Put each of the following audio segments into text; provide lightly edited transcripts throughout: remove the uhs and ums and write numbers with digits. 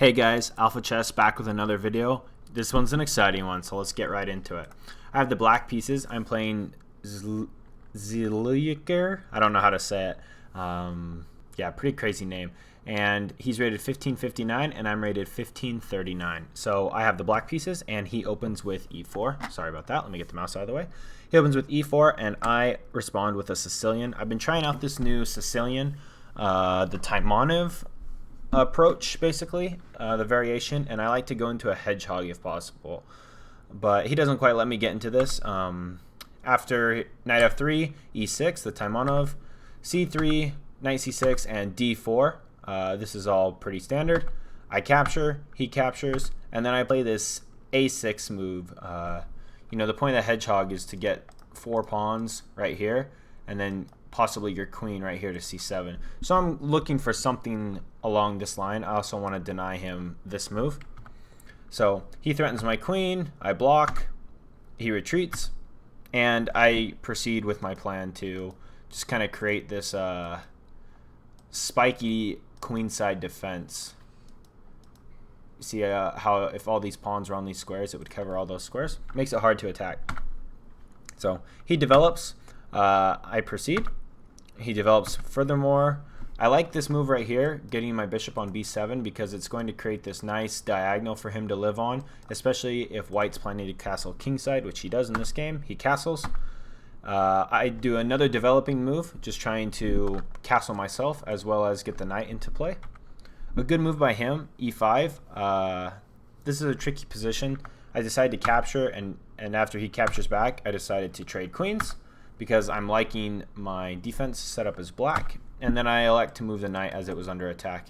Hey guys, Alpha Chess back with another video. This one's an exciting one, so let's get right into it. I have the black pieces. I'm playing Ziliker. I don't know how to say it. Yeah, pretty crazy name. And he's rated 1559 and I'm rated 1539. So I have the black pieces and he opens with e4. Sorry about that. Let me get the mouse out of the way. He opens with e4 and I respond with a Sicilian. I've been trying out this new Sicilian, the Taimonov approach, basically, the variation, and I like to go into a hedgehog if possible, but he doesn't quite let me get into this. After knight f3, e6, the Taimonov, c3, knight c6, and d4. This is all pretty standard. I capture, he captures, and then I play this a6 move. You know, the point of the hedgehog is to get 4 pawns right here, and then possibly your queen right here to c7. So I'm looking for something along this line. I also want to deny him this move. So he threatens my queen, I block, he retreats, and I proceed with my plan to just kind of create this spiky queenside defense. You see how if all these pawns were on these squares, it would cover all those squares. Makes it hard to attack. So he develops, I proceed. He develops furthermore. I like this move right here, getting my bishop on b7, because it's going to create this nice diagonal for him to live on, especially if white's planning to castle kingside, which he does in this game. He castles. I do another developing move, just trying to castle myself as well as get the knight into play. A good move by him, e5. This is a tricky position. I decided to capture, and after he captures back, I decided to trade queens, because I'm liking my defense set up as black, and then I elect to move the knight as it was under attack.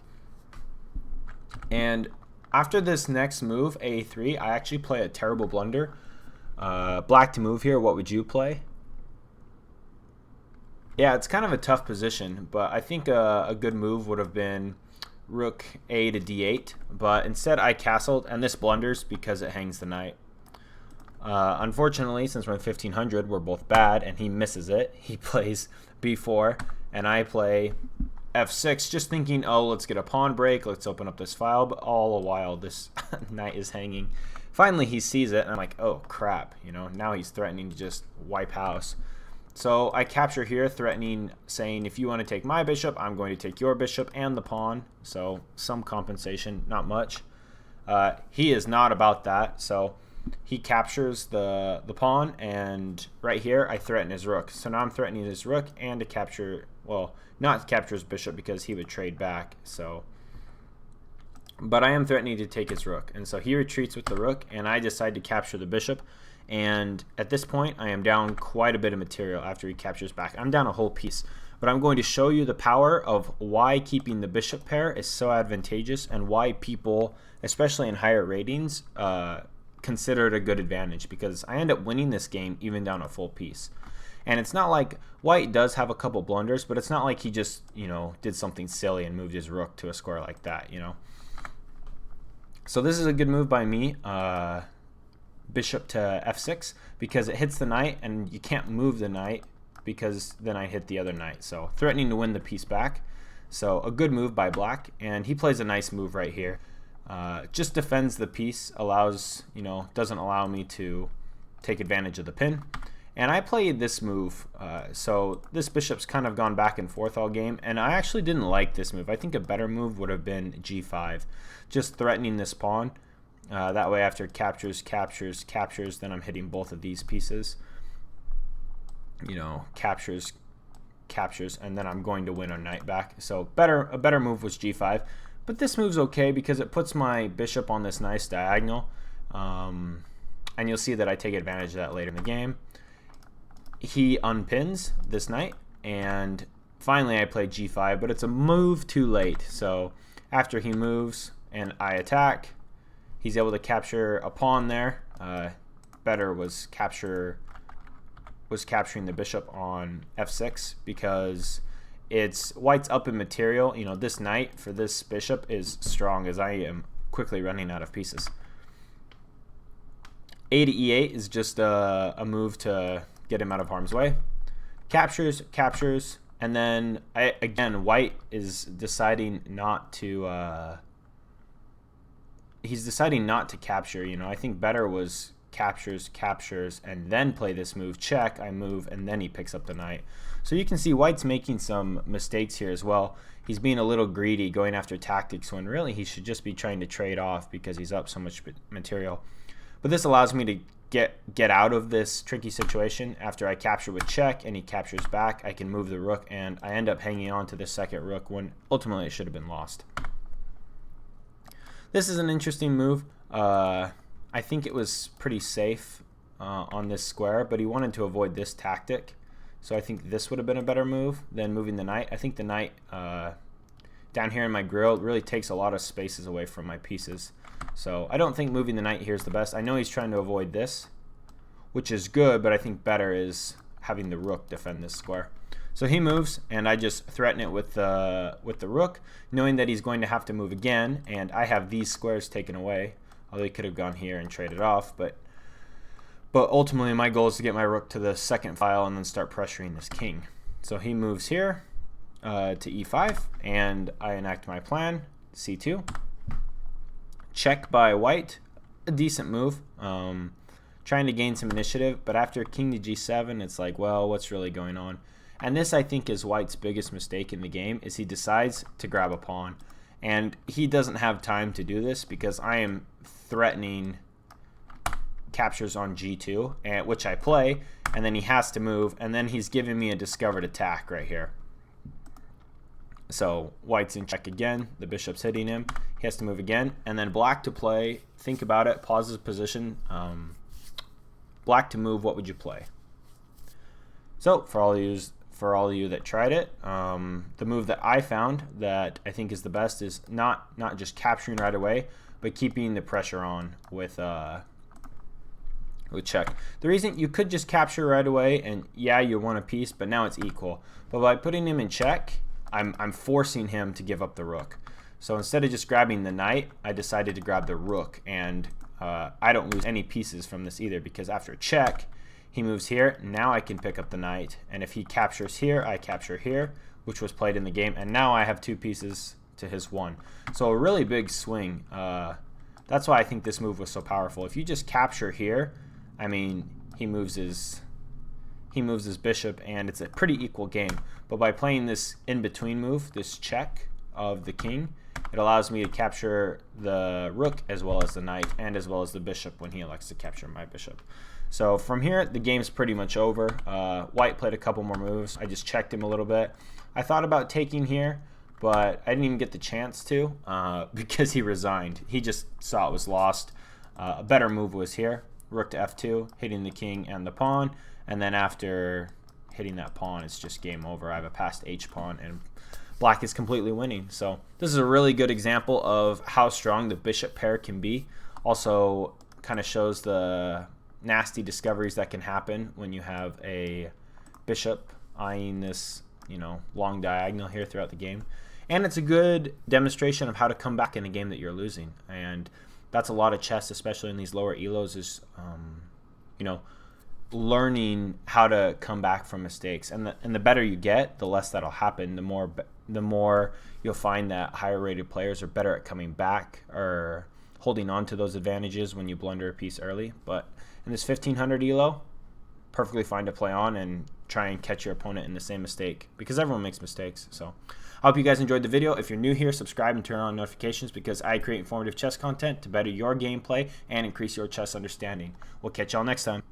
And after this next move, a3, I actually play a terrible blunder. Black to move here, what would you play? Yeah, it's kind of a tough position, but I think a good move would have been rook a to d8, but instead I castled, and this blunders because it hangs the knight. Unfortunately, since we're in 1500, we're both bad, and he misses it. He plays b4, and I play f6, just thinking, oh, let's get a pawn break, let's open up this file, but all the while this knight is hanging. Finally, he sees it, and I'm like, oh, crap, you know, now he's threatening to just wipe house. So I capture here, threatening, saying, if you want to take my bishop, I'm going to take your bishop and the pawn, so some compensation, not much. He is not about that, so he captures the pawn, and right here I threaten his rook. So now I'm threatening his rook and to capture, well, not capture his bishop because he would trade back. So, but I am threatening to take his rook, and so he retreats with the rook, and I decide to capture the bishop. And at this point, I am down quite a bit of material after he captures back. I'm down a whole piece. But I'm going to show you the power of why keeping the bishop pair is so advantageous, and why people, especially in higher ratings, consider it a good advantage, because I end up winning this game even down a full piece. And it's not like white does have a couple blunders, but it's not like he just, you know, did something silly and moved his rook to a square like that, you know. So this is a good move by me, bishop to f6, because it hits the knight, and you can't move the knight because then I hit the other knight. So threatening to win the piece back. So a good move by black, and he plays a nice move right here. Just defends the piece, allows, you know, doesn't allow me to take advantage of the pin. And I played this move, so this bishop's kind of gone back and forth all game, and I actually didn't like this move. I think a better move would have been g5, just threatening this pawn. That way after captures, then I'm hitting both of these pieces. You know, captures, and then I'm going to win our knight back. So a better move was g5. But this move's okay because it puts my bishop on this nice diagonal. And you'll see that I take advantage of that later in the game. He unpins this knight, and finally I play g5, but it's a move too late. So after he moves and I attack, he's able to capture a pawn there. Better was capturing the bishop on f6, because it's white's up in material. You know, this knight for this bishop is strong, as I am quickly running out of pieces. A to e8 is just a move to get him out of harm's way. Captures, and then again, white is deciding not to he's deciding not to capture. You know, I think better was captures, and then play this move, check, I move, and then he picks up the knight. So you can see White's making some mistakes here as well. He's being a little greedy, going after tactics when really he should just be trying to trade off because he's up so much material. But this allows me to get out of this tricky situation. After I capture with check and he captures back, I can move the rook, and I end up hanging on to the second rook when ultimately it should have been lost. This is an interesting move. I think it was pretty safe on this square, but he wanted to avoid this tactic. So I think this would have been a better move than moving the knight. I think the knight down here in my grill really takes a lot of spaces away from my pieces. So I don't think moving the knight here is the best. I know he's trying to avoid this, which is good, but I think better is having the rook defend this square. So he moves, and I just threaten it with the rook, knowing that he's going to have to move again, and I have these squares taken away. Although he could have gone here and traded off, but ultimately my goal is to get my rook to the second file and then start pressuring this king. So he moves here to e5, and I enact my plan, c2. Check by White, a decent move, trying to gain some initiative, but after king to g7, it's like, well, what's really going on? And this, I think, is White's biggest mistake in the game, is he decides to grab a pawn. And he doesn't have time to do this because I am threatening captures on g2, and which I play, and then he has to move, and then he's giving me a discovered attack right here. So White's in check again, the bishop's hitting him, he has to move again, and then Black to play, think about it, pause his position, Black to move, what would you play? So for all of you that tried it, the move that I found that I think is the best is not just capturing right away, but keeping the pressure on with check. The reason you could just capture right away, and yeah, you won a piece, but now it's equal. But by putting him in check, I'm forcing him to give up the rook. So instead of just grabbing the knight, I decided to grab the rook, and I don't lose any pieces from this either, because after check, he moves here. Now I can pick up the knight, and if he captures here, I capture here, which was played in the game, and now I have 2 pieces to his 1. So a really big swing. That's why I think this move was so powerful. If you just capture here, I mean, he moves his bishop, and it's a pretty equal game. But by playing this in-between move, this check of the king, it allows me to capture the rook as well as the knight and as well as the bishop when he elects to capture my bishop. So from here, the game's pretty much over. White played a couple more moves. I just checked him a little bit. I thought about taking here, but I didn't even get the chance to because he resigned. He just saw it was lost. A better move was here. Rook to f2, hitting the king and the pawn, and then after hitting that pawn, it's just game over. I have a passed h-pawn, and Black is completely winning. So this is a really good example of how strong the bishop pair can be. Also kind of shows the nasty discoveries that can happen when you have a bishop eyeing this, you know, long diagonal here throughout the game. And it's a good demonstration of how to come back in a game that you're losing. And that's a lot of chess, especially in these lower elos, is you know, learning how to come back from mistakes. And the better you get, the less that'll happen. The more you'll find that higher rated players are better at coming back or holding on to those advantages when you blunder a piece early. But in this 1500 elo, perfectly fine to play on and try and catch your opponent in the same mistake, because everyone makes mistakes. So I hope you guys enjoyed the video. If you're new here, subscribe and turn on notifications, because I create informative chess content to better your gameplay and increase your chess understanding. We'll catch y'all next time.